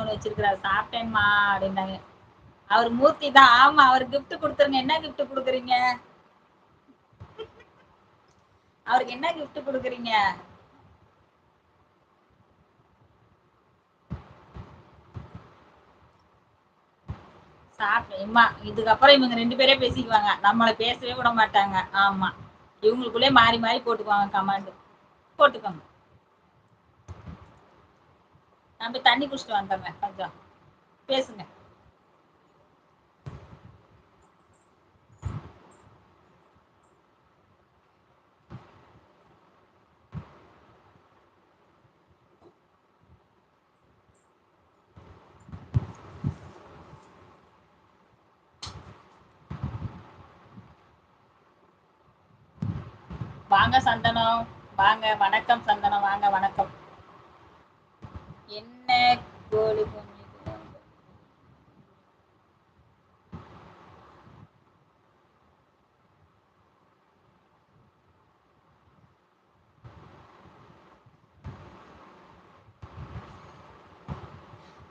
ஒண்ணு வச்சிருக்கிறாரு. சாப்பிட்டேன்மா அப்படின்னாங்க. அவர் மூர்த்தி தான். ஆமா, அவர் கிஃப்ட் கொடுத்துருங்க. என்ன கிஃப்ட் கொடுக்குறீங்க? அவருக்கு என்ன கிஃப்ட் கொடுக்குறீங்க? சாப்பிட்டேம்மா. இதுக்கப்புறம் இவங்க 2 பேரே பேசிக்குவாங்க. நம்மள பேசவே விட மாட்டாங்க. ஆமா. இவங்களுக்குள்ளே மாறி மாறி போட்டுக்குவாங்க கமாண்ட். போட்டுக்கோங்க. நான் போய் தண்ணி குடிச்சிட்டு வந்துடுறேன் கொஞ்சம். பேசுங்க. வாங்க சந்தனம். வாங்க. வணக்கம் சந்தனம். வாங்க வணக்கம். என்ன கோழி குஞ்சு?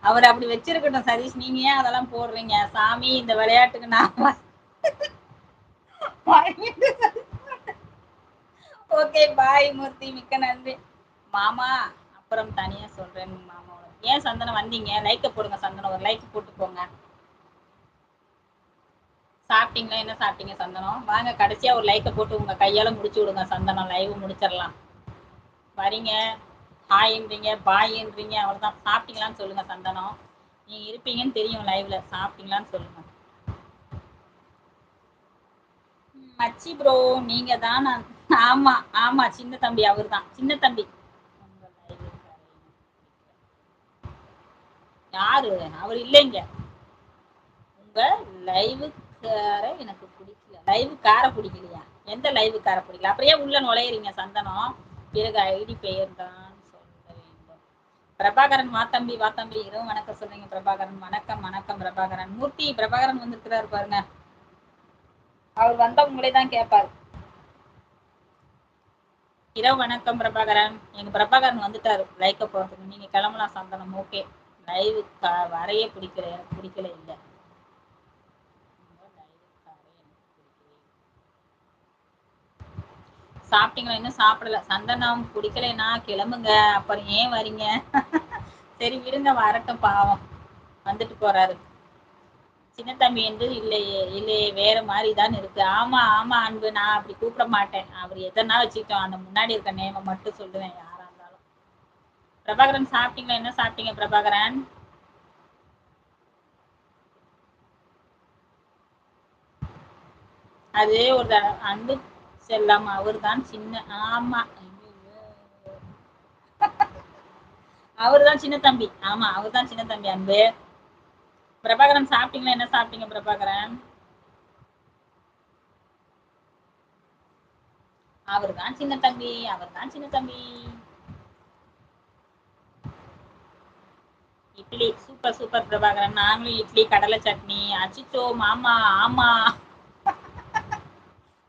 அவர் அப்படி வச்சிருக்கட்டும் சதீஷ். நீங்க ஏன் அதெல்லாம் போடுறீங்க? சாமி இந்த விளையாட்டுக்கு நான் ஓகே பாய் மூர்த்தி. மிக்க நன்றி மாமா. அப்புறம் தனியா சொல்றேன் மாமாவோட. ஏன் சந்தனம் வந்தீங்க? லைக்க போடுங்க சந்தனம். ஒரு லைக் போட்டு போங்க. சாப்பிட்டீங்களா? என்ன சாப்பிட்டீங்க சந்தனம்? வாங்க கடைசியா ஒரு லைக்க போட்டு உங்க கையால முடிச்சு விடுங்க சந்தனம். லைவ் முடிச்சிடலாம். வரீங்க ஹாய்ன்றீங்க பாய்ன்றீங்க. அவ்வளவுதான். சாப்பிட்டீங்களான்னு சொல்லுங்க சந்தனம். நீங்க இருப்பீங்கன்னு தெரியும் லைவ்ல. சாப்பிட்டீங்களான்னு சொல்லுங்க. மச்சி ப்ரோ நீங்க தான். ஆமா ஆமா, சின்ன தம்பி. அவர் தான் சின்ன தம்பி. யாரு? அவர் இல்லைங்க. உங்க லைவுக்கார எனக்கு பிடிக்கல. லைவுக்கார பிடிக்கலையா? எந்த லைவுக்கார பிடிக்கல? அப்படியே உள்ள நுழையிறீங்க சந்தனம். பிறகு ஐடி பெயர் தான் சொல்ல வேண்டும். பிரபாகரன் வாத்தம்பி. வாத்தம்பி இரவு வணக்கம் சொல்றீங்க பிரபாகரன். வணக்கம் வணக்கம் பிரபாகரன். மூர்த்தி பிரபாகரன் வந்துருக்கிறாரு பாருங்க. அவர் வந்தா உங்களே தான் கேட்பாரு. இரவு வணக்கம் பிரபாகரன். எங்க பிரபாகரன் வந்துட்டாரு லைக்க போறதுக்கு. நீங்க கிளம்பலாம் சந்தனம். ஓகே. லைவ் வரைய பிடிக்கல. எனக்கு பிடிக்கல. இல்ல சாப்பிட்டீங்களா? இன்னும் சாப்பிடல. சந்தனம் பிடிக்கலைன்னா கிளம்புங்க. அப்புறம் ஏன் வரீங்க? சரி விடுங்க, வரட்டும். பாவம் வந்துட்டு போறாரு. சின்ன தம்பி என்று இல்லையே. இல்லையே, வேற மாதிரி தான் இருக்கு. ஆமா ஆமா அன்பு. நான் அப்படி கூப்பிட மாட்டேன். அவர் எதனா வச்சுக்கிட்டோம். அந்த முன்னாடி இருக்க நேம மட்டும் சொல்லுவேன் யாரா இருந்தாலும். பிரபாகரன் சாப்பிட்டீங்களா? என்ன சாப்பிட்டீங்க பிரபாகரன்? அது ஒரு அன்பு செல்லம். அவர் தான் சின்ன. ஆமா, அவர் தான் சின்ன தம்பி. ஆமா, அவர் தான் சின்ன தம்பி அன்பு. பிரபாகரன் சாப்பிட்டீங்களா? என்ன சாப்பிட்டீங்க பிரபாகரன்? அவர் தான் சின்ன தம்பி. அவர் தான் சின்ன தம்பி. இட்லி. Super super Prabhakaran. நாங்களும் இட்லி கடலை சட்னி. அச்சிச்சோ மாமா. ஆமா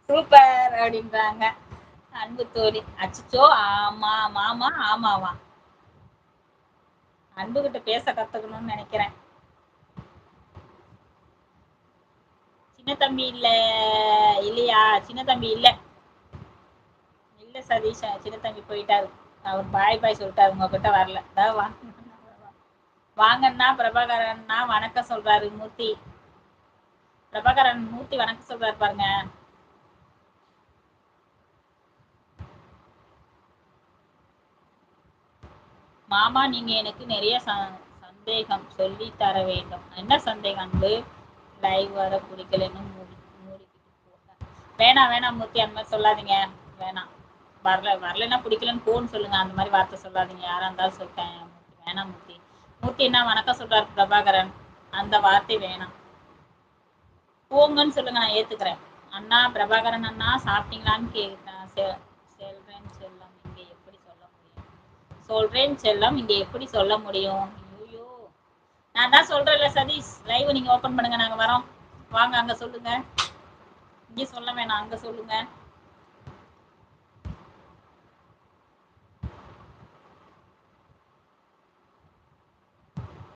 சூப்பர் அப்படின்றாங்க அன்பு தோழி. அச்சிச்சோ ஆமா மாமா. ஆமாவா? அன்பு கிட்ட பேச கத்துக்கணும்னு நினைக்கிறேன். சின்ன தம்பி இல்ல. இல்லையா? சின்ன தம்பி இல்ல. இல்ல சதீஷ். சின்ன தம்பி போயிட்டாரு. அவர் பாய் பாய் சொல்லிட்டாரு. உங்ககிட்ட வரல. வாங்கன்னா பிரபாகரன்னா வணக்கம் சொல்றாரு மூர்த்தி. பிரபாகரன் மூர்த்தி வணக்கம் சொல்றாரு பாருங்க. மாமா நீங்க எனக்கு நிறைய சந்தேகம் சொல்லி தர வேண்டும். என்ன சந்தேகம் அன்பு? லைவ் வர பிடிக்கலன்னு மூடிக்கிட்டு போங்க. வேணாம் வேணாம் மூர்த்தி, அந்த மாதிரி சொல்லாதீங்க. வேணாம். வரலன்னா பிடிக்கலன்னு போன்னு சொல்லுங்க. அந்த மாதிரி வார்த்தை சொல்லாதீங்க. யாரா இருந்தாலும் சொல்லிட்டேன். வேணாம் மூர்த்தி. மூர்த்தி என்ன வணக்கம் சொல்றாரு பிரபாகரன். அந்த வார்த்தை வேணாம். போங்கன்னு சொல்லுங்க. நான் ஏத்துக்கிறேன். அண்ணா பிரபாகரன் அண்ணா சாப்பிட்டீங்களான்னு கேட்டேன். செல்றேன் செல்லம் இங்க எப்படி சொல்ல முடியும்? சொல்றேன் செல்லம் இங்க எப்படி சொல்ல முடியும்? ஐயோ, நான் தான் சொல்றேன்ல சதீஷ். லைவ் நீங்க ஓபன் பண்ணுங்க. நாங்க வரோம். வாங்க அங்க சொல்லுங்க. இங்க சொல்ல வேணாம். அங்க சொல்லுங்க.